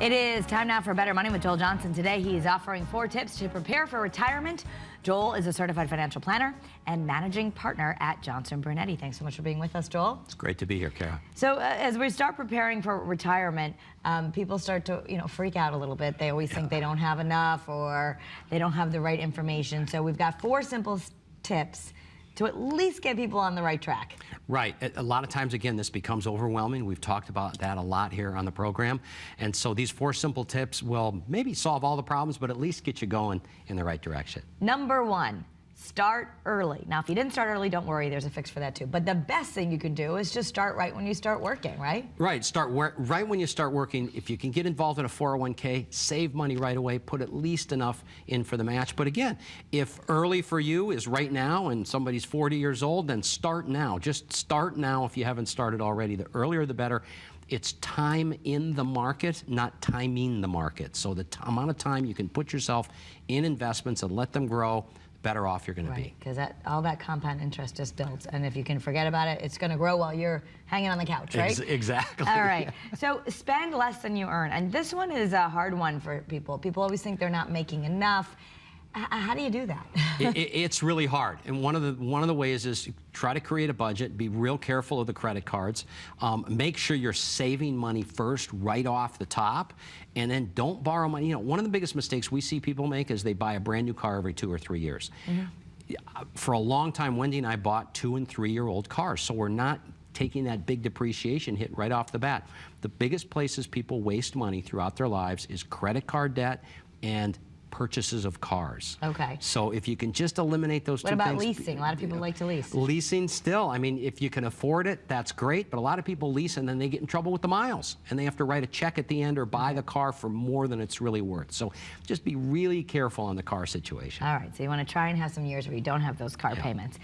It is time now for Better Money with Joel Johnson. Today, he's offering 4 tips to prepare for retirement. Joel is a certified financial planner and managing partner at Johnson-Brunetti. Thanks so much for being with us, Joel. It's great to be here, Kara. So as we start preparing for retirement, people start to freak out a little bit. They always think they don't have enough or they don't have the right information. So we've got 4 simple tips to at least get people on the right track. Right. A lot of times, again, this becomes overwhelming. We've talked about that a lot here on the program. And so these 4 simple tips will maybe solve all the problems, but at least get you going in the right direction. Number 1. Start early. Now, if you didn't start early, don't worry, there's a fix for that too. But the best thing you can do is just start right when you start working, right? Right. Start right when you start working. If you can get involved in a 401k, save money right away, put at least enough in for the match. But again, if early for you is right now and somebody's 40 years old, then start now. Just start now if you haven't started already. The earlier the better. It's time in the market, not timing the market. So the amount of time you can put yourself in investments and let them grow, better off you're going to be. Because all that compound interest just builds, and if you can forget about it, it's going to grow while you're hanging on the couch, right? Exactly. All right. So spend less than you earn, and this one is a hard one for people. People always think they're not making enough. How do you do that? It's really hard, and one of the ways is try to create a budget. Be real careful of the credit cards. Make sure you're saving money first, right off the top, and then don't borrow money. One of the biggest mistakes we see people make is they buy a brand new car every 2 or 3 years. For a long time, Wendy and I bought 2- and 3-year-old cars, so we're not taking that big depreciation hit right off the bat. The biggest places people waste money throughout their lives is credit card debt and purchases of cars. Okay. So if you can just eliminate those 2 things. What about leasing? A lot of people like to lease. Leasing still, I mean, if you can afford it, that's great, but a lot of people lease and then they get in trouble with the miles and they have to write a check at the end or buy the car for more than it's really worth. So just be really careful on the car situation. All right, so you want to try and have some years where you don't have those car payments.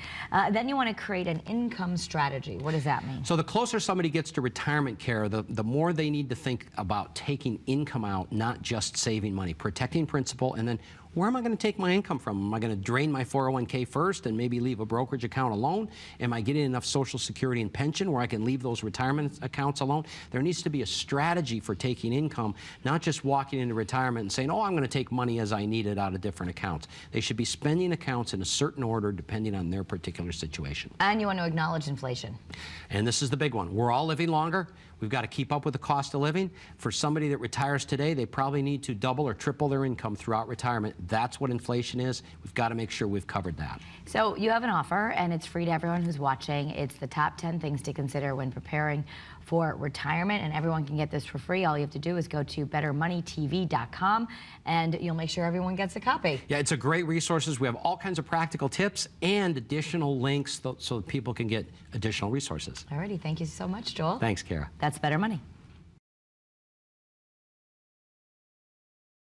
Then you want to create an income strategy. What does that mean? So the closer somebody gets to retirement care, the more they need to think about taking income out, not just saving money, protecting principal. And then where am I going to take my income from? Am I going to drain my 401k first and maybe leave a brokerage account alone? Am I getting enough Social Security and pension where I can leave those retirement accounts alone? There needs to be a strategy for taking income, not just walking into retirement and saying, oh, I'm going to take money as I need it out of different accounts. They should be spending accounts in a certain order depending on their particular situation. And you want to acknowledge inflation. And this is the big one. We're all living longer. We've got to keep up with the cost of living. For somebody that retires today, they probably need to double or triple their income throughout retirement. That's what inflation is. We've got to make sure we've covered that. So you have an offer, and it's free to everyone who's watching. It's the top 10 things to consider when preparing for retirement, and everyone can get this for free. All you have to do is go to bettermoneytv.com, and you'll make sure everyone gets a copy. Yeah, it's a great resources. We have all kinds of practical tips and additional links so that people can get additional resources. Alrighty, thank you so much, Joel. Thanks, Kara. That's Better Money.